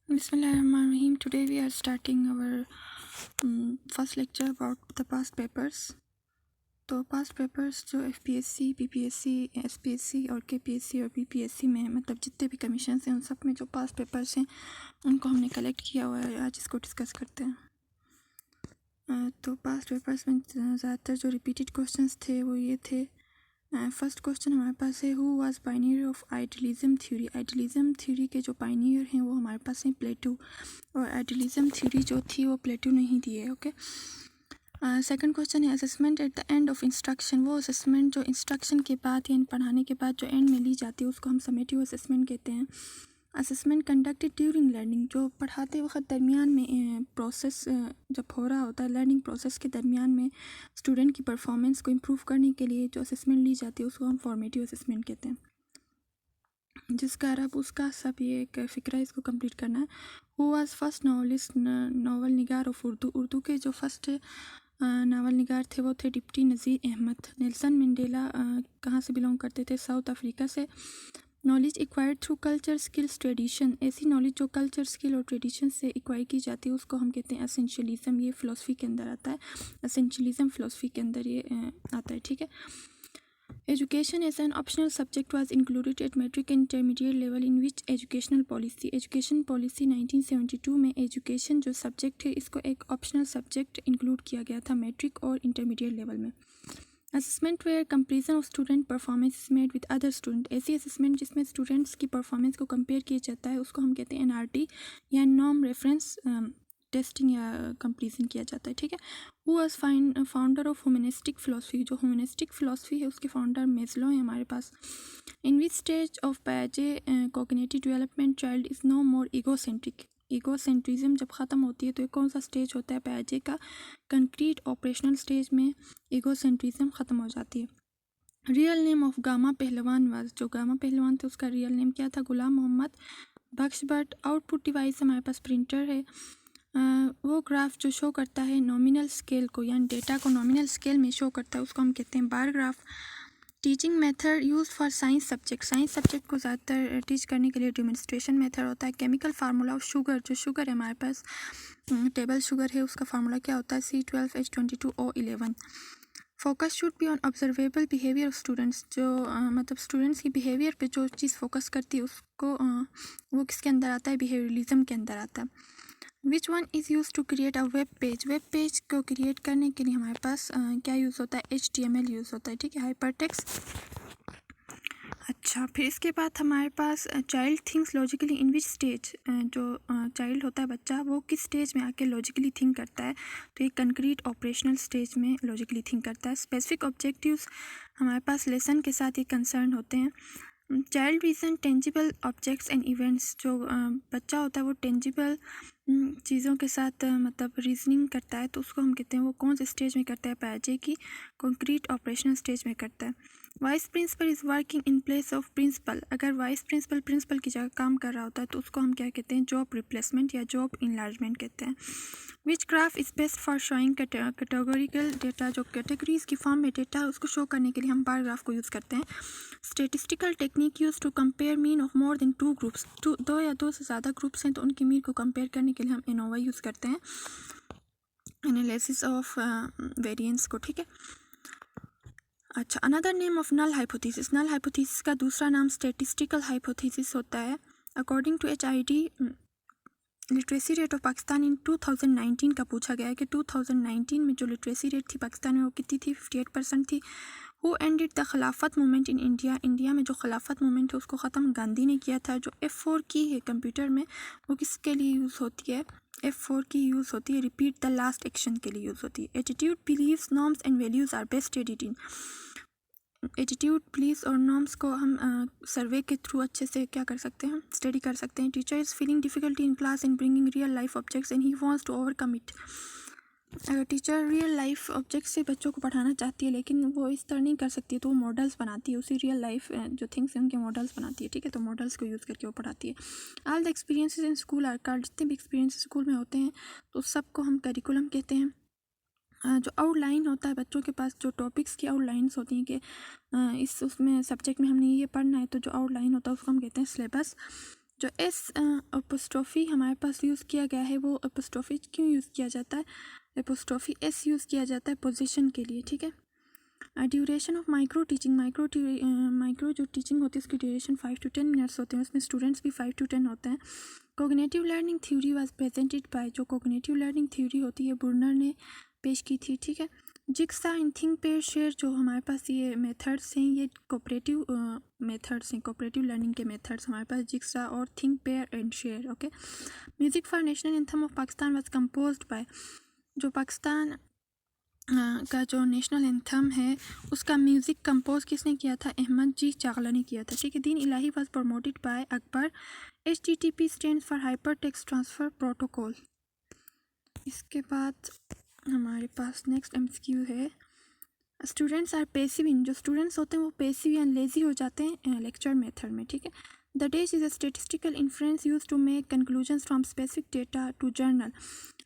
Bismillahirrahmanirrahim. Today we are starting our first lecture about the past papers. तो past papers जो FPSC, PPSC, SPSC और KPSC और BPSC में मतलब जितने भी कमीशन हैं उन सब में जो पास्ट पेपर्स हैं उनको हमने कलेक्ट किया हुआ है। आज इसको डिस्कस करते हैं। तो पास्ट पेपर्स में ज़्यादातर जो रिपीटेड क्वेश्चंस थे वो ये थे। फर्स्ट क्वेश्चन हमारे पास है, who was Pioneer of idealism theory. Idealism theory के जो पायनियर हैं वो हमारे पास हैं प्लेटो, और आइडियलिज्म थ्योरी जो थी वो प्लेटो ने ही दी है। ओके। सेकंड क्वेश्चन है, assessment at the end of instruction. वो असेसमेंट जो इंस्ट्रक्शन के बाद या पढ़ाने के बाद जो एंड में ली जाती है उसको हम समेटिव असेसमेंट कहते हैं। असेसमेंट कंडक्टेड ड्यूरिंग लर्निंग, जो पढ़ाते वक्त दरमियान में प्रोसेस जब हो रहा होता है, लर्निंग प्रोसेस के दरमियान में स्टूडेंट की परफॉर्मेंस को इम्प्रूव करने के लिए जो असेसमेंट ली जाती है उसको हम फॉर्मेटिव असेसमेंट कहते हैं। जिसका अरब उसका सब ये एक फ़िक्रा, इसको कंप्लीट करना है। Who was first novelist, novel Nigar of Urdu. Urdu के जो फर्स्ट नावल निगार थे वो थे डिप्टी नज़ीर अहमद। नेल्सन मंडेला कहाँ से बिलोंग करते थे? साउथ अफ्रीका से। Knowledge acquired through culture, skills, tradition. ऐसी नॉलेज जो कल्चर, स्किल और ट्रेडिशन से एक्वायर की जाती है उसको हम कहते हैं एसेंशियलिज्म। ये फ़िलासफ़ी के अंदर आता है, एसेंशियलिज्म फ़िलासफ़ी के अंदर ये आता है। ठीक है। Education as an optional subject was included at matric and intermediate level in which educational policy. Education policy 1972 में एजुकेशन जो सब्जेक्ट है इसको एक ऑप्शनल सब्जेक्ट इंक्लूड किया गया था मैट्रिक और इंटरमीडिएट लेवल में। Assessment where comparison of student performance made with other student. ऐसी असेसमेंट जिसमें स्टूडेंट्स की परफॉर्मेंस को कंपेयर किया जाता है उसको हम कहते हैं एनआरटी या नॉर्म रेफरेंस टेस्टिंग या कंपेरिजन किया जाता है। ठीक है। Who was founder of humanistic philosophy. जो ह्यूमनिस्टिक फ़िलासफ़ी है उसके फाउंडर मेस्लो हैं हमारे पास। इन विच स्टेज ऑफ पाजे cognitive development child is no more egocentric. Egocentrism जब ख़त्म होती है तो ये कौन सा स्टेज होता है पाजे का? कंक्रीट ऑपरेशनल स्टेज में ईगोसेंट्रिज्म ख़त्म हो जाती है। रियल नेम ऑफ गामा पहलवान वाज। जो गामा पहलवान थे उसका रियल नेम क्या था? गुलाम मोहम्मद बख्श भट्ट। आउटपुट डिवाइस हमारे पास प्रिंटर है। वो ग्राफ जो शो करता है नॉमिनल स्केल को, यानी डेटा को नॉमिनल स्केल में शो करता है उसको हम कहते हैं bar graph. Teaching method use for science subject. Science subject को ज़्यादातर टीच करने के लिए डेमोन्स्ट्रेशन मेथड होता है। Chemical formula of sugar. जो शुगर है हमारे पास टेबल शुगर है उसका फार्मूला क्या होता है? C12H22O11। Focus should be on observable behaviour of students. जो मतलब स्टूडेंट्स की बिहेवियर पे जो चीज़ फोकस करती है उसको वो किसके अंदर आता है? बिहेवियरिज्म के अंदर आता है। Which one is use to create a web page. Web page को क्रिएट करने के लिए हमारे पास क्या यूज़ होता है? HTML यूज़ होता है। ठीक है, हाइपरटेक्स्ट। अच्छा, फिर इसके बाद हमारे पास child thinks logically in which stage. जो चाइल्ड होता है बच्चा वो किस स्टेज में आके लॉजिकली थिंक करता है? तो ये कंक्रीट ऑपरेशनल स्टेज में लॉजिकली थिंक करता है। स्पेसिफिक ऑब्जेक्टिव्स हमारे पास लेसन के साथ ये कंसर्न होते हैं। Child reason tangible objects and events. जो बच्चा होता है वो टेंजिबल चीज़ों के साथ मतलब रीजनिंग करता है तो उसको हम कहते हैं वो कौन से स्टेज में करता है? पाजे की कंक्रीट ऑपरेशनल स्टेज में करता है। Vice principal is working in place of principal. अगर वाइस प्रिंसिपल प्रिंसिपल की जगह काम कर रहा होता है तो उसको हम क्या कहते हैं? जॉब रिप्लेसमेंट या जॉब इनलार्जमेंट कहते हैं। Which graph is best for showing categorical data. जो कैटेगरीज की फॉर्म में डेटा है उसको शो करने के लिए हम बार ग्राफ को यूज़ करते हैं। Statistical technique use to compare mean of more than 2 groups. दो या दो से ज़्यादा ग्रुप्स हैं तो उनकी मीन को कंपेयर करने के लिए हम एनोवा यूज़ करते हैं, एनालिसिस ऑफ वेरिएंस को। ठीक है। अच्छा, another name of null hypothesis. Null hypothesis का दूसरा नाम स्टैटिस्टिकल हाइपोथेसिस होता है। According to HID literacy rate of Pakistan in 2019 का पूछा गया है कि 2019 में जो लिटरेसी रेट थी पाकिस्तान में वो कितनी थी? 58% थी। हु एंडेड द खिलाफत मूवमेंट इन इंडिया। इंडिया में जो खिलाफत मूवमेंट है उसको ख़त्म गांधी ने किया था। जो F4 की है कंप्यूटर में वो किसके लिए यूज़ होती है? F4 की यूज़ होती है रिपीट द लास्ट एक्शन के लिए यूज़ होती है। Attitude, beliefs, norms and values are best studied in. Attitude, beliefs और नॉर्म्स को हम सर्वे के थ्रू अच्छे से क्या कर सकते हैं? स्टडी कर सकते हैं। Teacher is feeling difficulty in class in bringing real life objects and he wants to overcome it. अगर टीचर रियल लाइफ ऑब्जेक्ट से बच्चों को पढ़ाना चाहती है लेकिन वो इस तरह नहीं कर सकती है तो वो मॉडल्स बनाती है, उसी रियल लाइफ जो थिंग्स हैं उनके मॉडल्स बनाती है। ठीक है, तो मॉडल्स को यूज़ करके वो पढ़ाती है। All the experiences in school are card. जितने भी एक्सपीरियंस स्कूल में होते हैं तो सबको हम करिकुलम कहते हैं। जो आउटलाइन होता है बच्चों के पास, जो टॉपिक्स की आउटलाइंस होती हैं कि उसमें सब्जेक्ट में हमने ये पढ़ना है तो जो आउटलाइन होता है उसको हम कहते हैं सिलेबस। जो एस एपोस्ट्रोफी हमारे पास यूज़ किया गया है, वो एपोस्ट्रोफी क्यों यूज़ किया जाता है? एपोस्ट्रोफी एस यूज़ किया जाता है पोजीशन के लिए, ठीक है। Duration of micro teaching, micro जो टीचिंग होती है उसकी ड्यूरेशन 5 to 10 मिनट्स होते हैं, उसमें स्टूडेंट्स भी 5 to 10 होते हैं। Cognitive learning theory was presented by, जो कोग्निटिव लर्निंग थ्योरी होती है बुर्नर ने पेश की थी, ठीक है। जिक्सा एंड थिंक पेयर शेयर, जो हमारे पास ये मेथड्स हैं, ये कोऑपरेटिव मेथड्स हैं, कोऑपरेटिव लर्निंग के मेथड्स हमारे पास जिक्सा और think pair and share, okay. Music for national anthem of Pakistan was composed bye, जो पाकिस्तान का जो नेशनल एंथम है उसका म्यूज़िक कंपोज किसने किया था? अहमद जी चागला ने किया था, ठीक है। Din Ilahi was promoted by Akbar. HTTP stands for hyper text transfer protocol. इसके बाद हमारे पास नेक्स्ट MCQ है, स्टूडेंट्स आर पेसिव इन, जो स्टूडेंट्स होते हैं वो पेसिव या लेज़ी हो जाते हैं लेक्चर मेथड में, ठीक है। The days is a statistical inference use to make conclusions from specific data to general.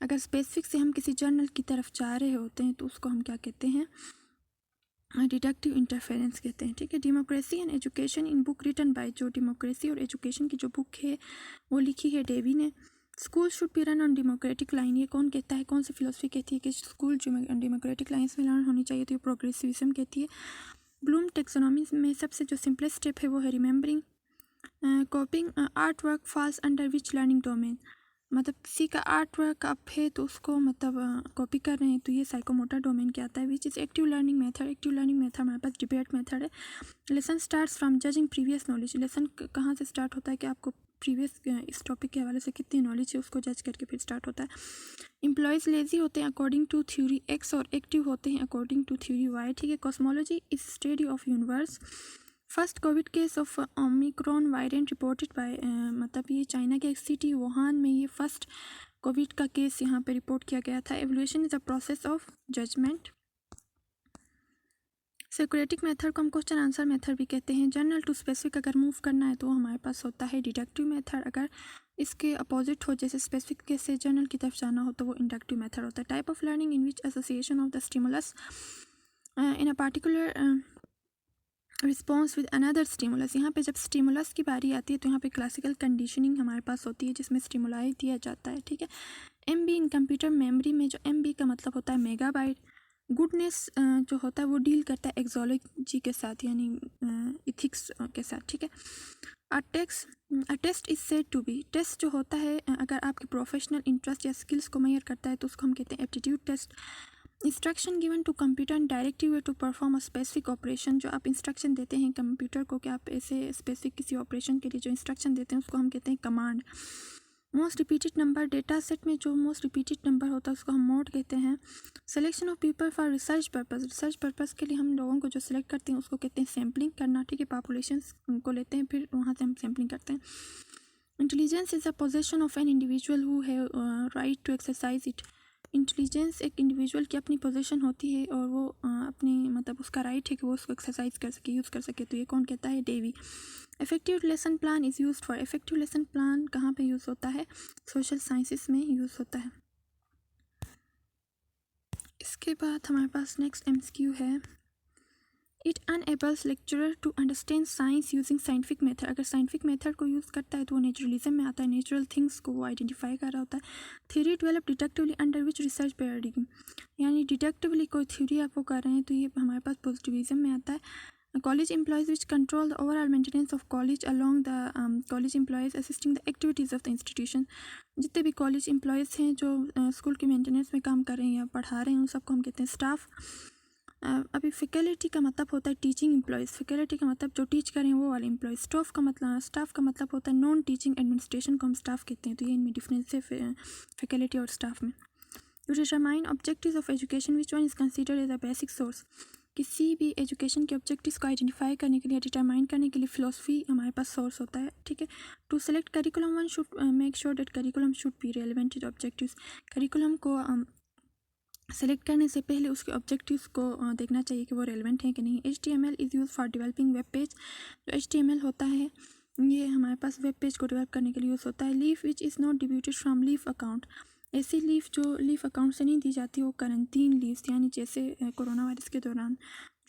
अगर स्पेसिफिक से हम किसी जर्नल की तरफ जा रहे होते हैं तो उसको हम क्या कहते हैं? डिडक्टिव इंटरफेरेंस कहते हैं, ठीक है। Democracy and education in book written by, जो डेमोक्रेसी और एजुकेशन की जो बुक है वो लिखी है डेवी ने। School should be run on democratic line, ये कौन कहता है? कौन सी फिलोसफी कहती है कि स्कूल जो डेमोक्रेटिक लाइन्स में रन होनी चाहिए, तो ये प्रोग्रेसिविज्म कहती है। ब्लूम टेक्सोनॉमी में सबसे जो सिंपलेस्ट स्टेप है वो है remembering. कॉपिंग art work falls under which learning domain, मतलब किसी का आर्ट वर्क अप है तो उसको मतलब कॉपी कर रहे हैं तो ये साइकोमोटर डोमेन क्या आता है? Which is active learning method, active learning method हमारे पास डिबेट मेथड है। Lesson starts from judging previous knowledge, lesson कहाँ से स्टार्ट होता है कि आपको प्रीवियस इस टॉपिक के हवाले से कितनी नॉलेज है उसको जज करके फिर स्टार्ट होता है। एम्प्लॉयज़ लेजी होते हैं अकॉर्डिंग टू थ्योरी एक्स और एक्टिव होते हैं अकॉर्डिंग टू थ्योरी वाई, ठीक है। Cosmology is study of universe. First Covid case of Omicron variant reported by, मतलब ये चाइना के एक सिटी वुहान में ये फर्स्ट कोविड का केस यहाँ पे रिपोर्ट किया गया था। Evolution is a process of judgement. Socratic method को हम क्वेश्चन आंसर मेथड भी कहते हैं। जनरल टू स्पेसिफिक अगर मूव करना है तो हमारे पास होता है डिडक्टिव मेथड, अगर इसके अपोजिट हो जैसे स्पेसिफिक के से जनरल की तरफ जाना हो तो वो इंडक्टिव मेथड होता है। Type of learning in which association of the stimulus in a particular response with another stimulus, यहाँ पे जब स्टिमुलस की बारी आती है तो यहाँ पे क्लासिकल कंडीशनिंग हमारे पास होती है जिसमें स्टिमुलाई दिया जाता है, ठीक है। MB इन कंप्यूटर मेमोरी में जो MB का मतलब होता है मेगाबाइट। गुडनेस जो होता है वो डील करता है एक्सोलॉजी के साथ यानी इथिक्स के साथ, ठीक है। A test is said to be, test जो होता है अगर आपके प्रोफेशनल इंटरेस्ट या स्किल्स को मेजर करता है तो उसको हम कहते हैं aptitude test. Instruction given to computer and directive way to perform a specific operation, जो आप इंस्ट्रक्शन देते हैं कंप्यूटर को कि आप ऐसे स्पेसिफिक किसी ऑपरेशन के लिए जो इंस्ट्रक्शन देते हैं उसको हम कहते हैं command. Most repeated number, data set में जो मोस्ट रिपीटेड नंबर होता है उसको हम मोड कहते हैं। Selection of people for research purpose, research purpose के लिए हम लोगों को जो सिलेक्ट करते हैं उसको कहते हैं सैम्पलिंग करना, ठीक है। पॉपुलेशन को लेते हैं फिर वहाँ से हम सैम्पलिंग करते हैं। Intelligence is a possession of an individual who है right to exercise it, intelligence एक इंडिविजुअल की अपनी पोजीशन होती है और वो अपनी मतलब उसका राइट है कि वो उसको एक्सरसाइज कर सके, यूज़ कर सके, तो ये कौन कहता है? Dewey. Effective lesson plan is used for, effective lesson plan कहाँ पे यूज़ होता है? सोशल साइंसेस में यूज़ होता है। इसके बाद हमारे पास नेक्स्ट MCQ है, it enables lecturer to understand science using scientific method, अगर साइंटिफिक मेथड को यूज़ करता है तो वो नेचुरलिज्म में आता है, नेचुरल थिंग्स को वो आइडेंटिफाई कर रहा होता है। Theory develop डिडक्टिवली under which research paradigm, यानी डिडक्टिवली कोई थ्योरी आप वो कर रहे हैं तो ये हमारे पास पॉजिटिविज्म में आता है। College employees which control the overall maintenance of college along the college employees assisting the activities of the institution, जितने भी कॉलेज एम्प्लॉयज़ हैं जो स्कूल के मेंटेनेंस में काम कर रहे हैं या पढ़ा रहे हैं उन सबको हम कहते हैं स्टाफ। अभी फैकल्टी का मतलब होता है टीचिंग एम्प्लॉयज़, फैकल्टी का मतलब जो टीच करें वो वाले एम्प्लॉयज़। स्टाफ का मतलब होता है नॉन टीचिंग एडमिनिस्ट्रेशन को हम स्टाफ कहते हैं, तो ये इनमें डिफरेंस है फैकल्टी और स्टाफ में। To determine objectives of education which one is considered as a basic source, किसी भी एजुकेशन के ऑब्जेक्टिव्स को आइडेंटिफाई करने के लिए डिटरमाइन करने के लिए फ़िलोसफी हमारे पास सोर्स होता है, ठीक है। To select curriculum one should make sure that curriculum should be relevant to objectives, curriculum को सेलेक्ट करने से पहले उसके ऑब्जेक्टिव्स को देखना चाहिए कि वो रेलेवेंट हैं कि नहीं। HTML is use for developing web page, जो HTML होता है ये हमारे पास वेब पेज को डेवलप करने के लिए यूज़ होता है। Leave which is not debited from leave account, ऐसी लीफ जो लीफ अकाउंट से नहीं दी जाती वो करंटीन लीव्स, यानी जैसे कोरोना वायरस के दौरान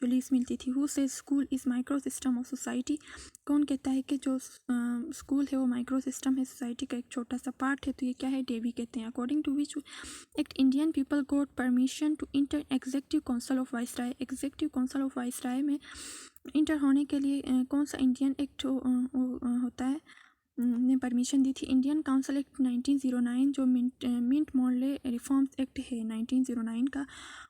जो लीव्स मिलती थी। Who says school is micro system of society, कौन कहता है कि जो स्कूल है वो माइक्रो सिस्टम है, सोसाइटी का एक छोटा सा पार्ट है, तो ये क्या है, डेवी कहते हैं। According to which act Indian people got permission to enter executive council of viceroy, executive council of viceroy में इंटर होने के लिए कौन सा इंडियन एक्ट होता है, ने परमिशन दी थी। इंडियन काउंसिल एक्ट 1909 जो मिंट मॉडले रिफॉर्म्स एक्ट है 1909 का,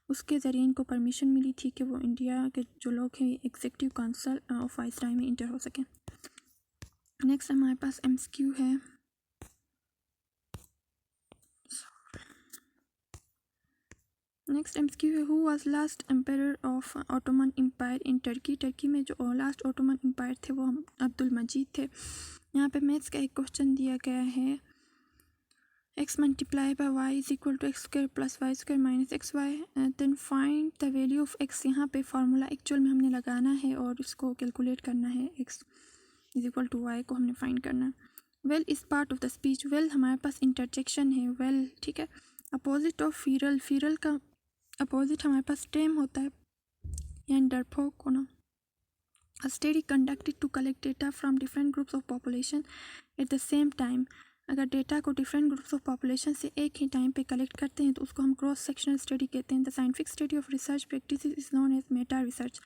उसके ज़रिए इनको परमिशन मिली थी कि वो इंडिया के जो लोग हैं एग्जेक्टिव काउंसिल ऑफ वाइसराय में इंटर हो सकें। नेक्स्ट हमारे पास एमसीक्यू है। नेक्स्ट एमसीक्यू है, who was last empire of Ottoman empire in Turkey, Turkey में जो लास्ट ऑटोमन एम्पायर थे वो अब्दुल मजीद थे। यहाँ पे मैथ्स का एक क्वेश्चन दिया गया है, x multiply by y is equal to x square plus y square minus x y, then find the value of x। यहाँ पे फार्मूला एक्चुअल में हमने लगाना है और इसको कैलकुलेट करना है, x is equal to y को हमने फाइंड करना है। Well is part of the speech, well हमारे पास इंटरजेक्शन है, वेल ठीक है। अपोजिट ऑफ फीरल, फीरल का अपोजिट हमारे पास टेम होता है, यानी डरपोक होना। A study conducted to collect data from different groups of population at the same time, अगर डेटा को डिफरेंट ग्रुप्स ऑफ पॉपुलेशन से एक ही टाइम पे कलेक्ट करते हैं तो उसको हम क्रॉस सेक्शनल स्टडी कहते हैं। The scientific study of research practice is known as meta research,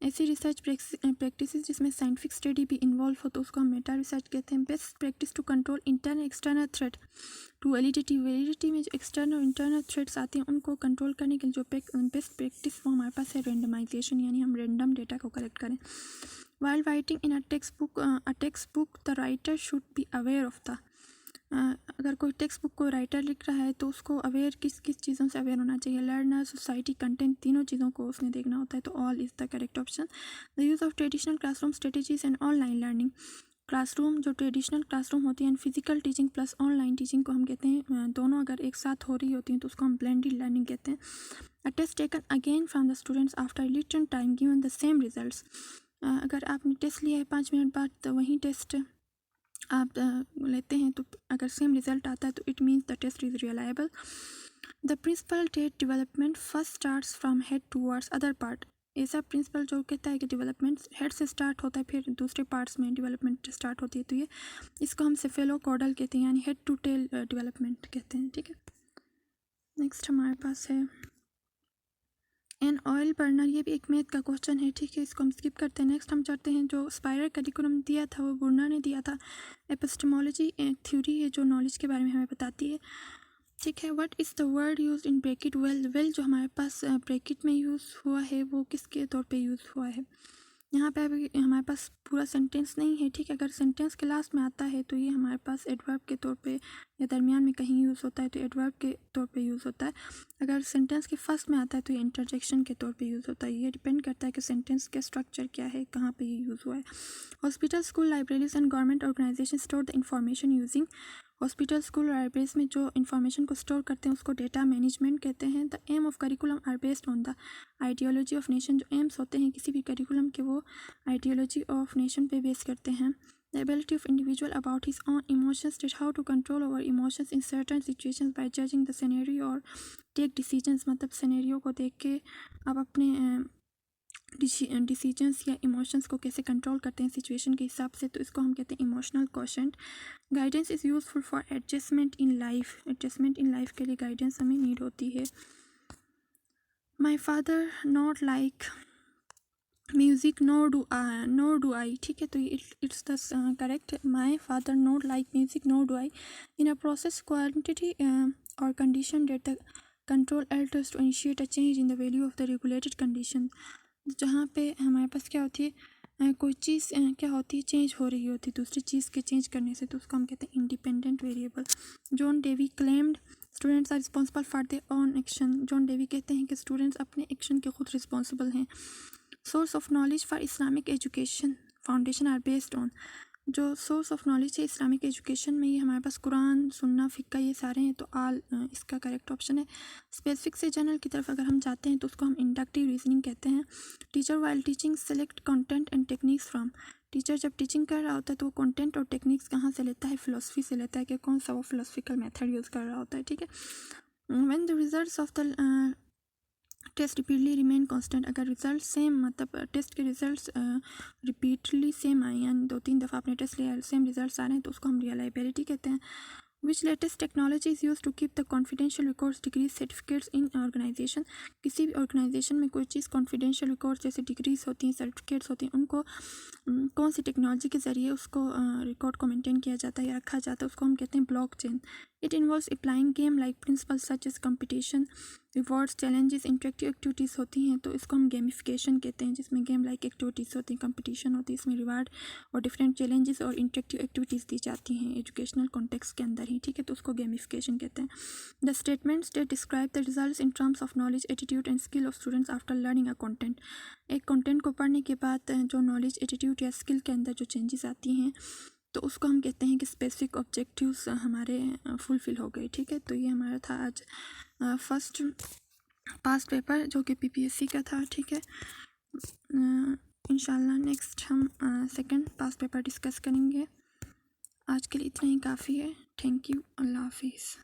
ऐसी रिसर्च प्रैक्टिस जिसमें साइंटिफिक स्टडी भी इन्वॉल्व हो तो उसको हम मेटा रिसर्च कहते हैं। Best practice to control internal external threat to validity, validity में जो एक्सटर्नल और इंटरनल थ्रेट्स आते हैं उनको कंट्रोल करने के लिए जो बेस्ट प्रैक्टिस वो हमारे पास है रेंडमाइजेशन, यानी हम रेंडम डेटा को कलेक्ट करें। While writing in a text book the writer should be aware of the, अगर कोई टेक्स्ट बुक को राइटर लिख रहा है तो उसको अवेयर किस किस चीज़ों से अवेयर होना चाहिए, लर्नर, सोसाइटी, कंटेंट, तीनों चीज़ों को उसने देखना होता है, तो all is the correct option. The use of traditional classroom strategies and online learning, classroom जो ट्रेडिशनल क्लासरूम होती है physical teaching plus online teaching को हम कहते हैं, दोनों अगर एक साथ हो रही होती हैं तो उसको हम ब्लेंडेड लर्निंग कहते हैं। A test taken again from the students after return time given the same results, अगर आपने टेस्ट लिया है 5 मिनट बाद तो वही टेस्ट आप लेते हैं तो अगर सेम रिजल्ट आता है तो it means the test is reliable. The principle that development first starts from head towards other part, ऐसा प्रिंसिपल जो कहता है कि डेवलपमेंट हेड से स्टार्ट होता है फिर दूसरे पार्ट्स में डेवलपमेंट स्टार्ट होती है, तो ये इसको हम सेफेलोकॉर्डल कहते हैं, यानी हेड टू टेल डेवलपमेंट कहते हैं, ठीक है। नेक्स्ट हमारे पास है एन ऑयल बर्नर, ये भी एक मैथ का क्वेश्चन है, ठीक है, इसको हम स्किप करते हैं। नेक्स्ट हम चलते हैं, जो स्पाइरल करिकुलम दिया था वो बुर्नर ने दिया था। एपिस्टेमोलॉजी थ्योरी है जो नॉलेज के बारे में हमें बताती है, ठीक है। What is the word use in bracket, well, well जो हमारे पास ब्रैकेट में यूज़ हुआ है वो किसके तौर पे यूज़ हुआ है, यहाँ पे अभी हमारे पास पूरा सेंटेंस नहीं है, ठीक है। अगर सेंटेंस के लास्ट में आता है तो ये हमारे पास एडवर्ब के तौर पे या दरमियान में कहीं यूज़ होता है तो एडवर्ब के तौर पे यूज़ होता है। अगर सेंटेंस के फर्स्ट में आता है तो ये इंटरजेक्शन के तौर पे यूज़ होता है। ये डिपेंड करता है कि सेंटेंस का स्ट्रक्चर क्या है, कहाँ पे ये यूज़ हुआ है। Hospital, school, libraries and government organisation store the information using, hospital, school, libraries में जो इन्फॉर्मेशन को स्टोर करते हैं उसको डेटा मैनेजमेंट कहते हैं। The aim of curriculum are based on the ideology of nation, जो एम्स होते हैं किसी भी करिकुलम के वो आइडियोलॉजी ऑफ नेशन पे बेस करते हैं। The ability of individual about his own emotions, that how to control over emotions in certain situations by judging the scenario और टेक डिसीजंस, मतलब सिनेरियो को देख के आप अपने डिसीजंस या इमोशंस को कैसे कंट्रोल करते हैं सिचुएशन के हिसाब से, तो इसको हम कहते हैं emotional quotient. Guidance is useful for adjustment in life, adjustment in life के लिए गाइडेंस हमें नीड होती है। My father not like music nor do I, ठीक है, तो it's the correct. My father not like music nor do I in a process quantity और condition that the control alters to initiate a change in the value of the regulated condition, जहाँ पे हमारे पास क्या होती है, कोई चीज़ क्या होती है, चेंज हो रही होती है दूसरी चीज़ के चेंज करने से, तो उसको हम कहते हैं independent variable. John Dewey claimed students are responsible for their own action, John Dewey कहते हैं कि स्टूडेंट्स अपने एक्शन के खुद रिस्पॉन्सिबल हैं। Source of knowledge for Islamic education foundation are based on, जो सोर्स ऑफ नॉलेज है इस्लामिक एजुकेशन में ये हमारे पास कुरान, सुन्ना, फ़िक्का ये सारे हैं, तो आल इसका करेक्ट ऑप्शन है। स्पेसिफिक से जनरल की तरफ अगर हम जाते हैं तो उसको हम इंडक्टिव रीजनिंग कहते हैं। Teacher while teaching select content and techniques from, teacher जब टीचिंग कर रहा होता है तो वो कंटेंट और टेक्निक्स कहाँ से लेता है, फिलोसफी से लेता है कि कौन सा वो फिलोसफिकल मेथड यूज़ कर रहा होता है, ठीक है। When the results of the test repeatedly remain constant, अगर रिजल्ट सेम मतलब टेस्ट के रिजल्ट्स रिपीटली सेम आए यानी 2-3 दफ़ा आपने टेस्ट लिया सेम रिजल्ट्स आ रहे हैं तो उसको हम रिलायबिलिटी कहते हैं। Which latest technology is use to keep the confidential records degrees certificates in organisation, किसी भी ऑर्गेनाइजेशन में कोई चीज़ कॉन्फिडेंशियल रिकॉर्ड्स जैसे डिग्रीज होती हैं सर्टिफिकेट्स होती हैं उनको कौन सी टेक्नोलॉजी के ज़रिए उसको रिकॉर्ड को मेंटेन किया जाता है या रखा जाता है उसको हम कहते हैं blockchain. It involves applying game like principles such as competition, rewards, challenges, interactive activities होती हैं तो इसको हम गेमिफिकेशन कहते हैं, जिसमें गेम लाइक एक्टिविटीज़ होती हैं, कंपटीशन होती है, इसमें रिवार्ड और डिफरेंट चैलेंजेस और इंटरेक्टिव एक्टिविटीज़ दी जाती हैं एजुकेशनल कॉन्टेक्स्ट के अंदर ही, ठीक है, तो उसको गेमिफिकेशन कहते हैं। The statements that describe the results in terms of knowledge, attitude and skill of students after learning a content, एक कंटेंट को पढ़ने के बाद जो नॉलेज, एटीट्यूड या स्किल के अंदर जो चेंजेस आती हैं तो उसको हम कहते हैं कि स्पेसिफिक ऑब्जेक्टिव्स हमारे फुलफ़िल हो गए, ठीक है। तो ये हमारा था आज फर्स्ट पास्ट पेपर जो कि पीपीएससी का था, ठीक है। इंशाल्लाह नेक्स्ट हम सेकंड पास्ट पेपर डिस्कस करेंगे। आज के लिए इतना ही काफ़ी है। Thank you. अल्लाह हाफिज़।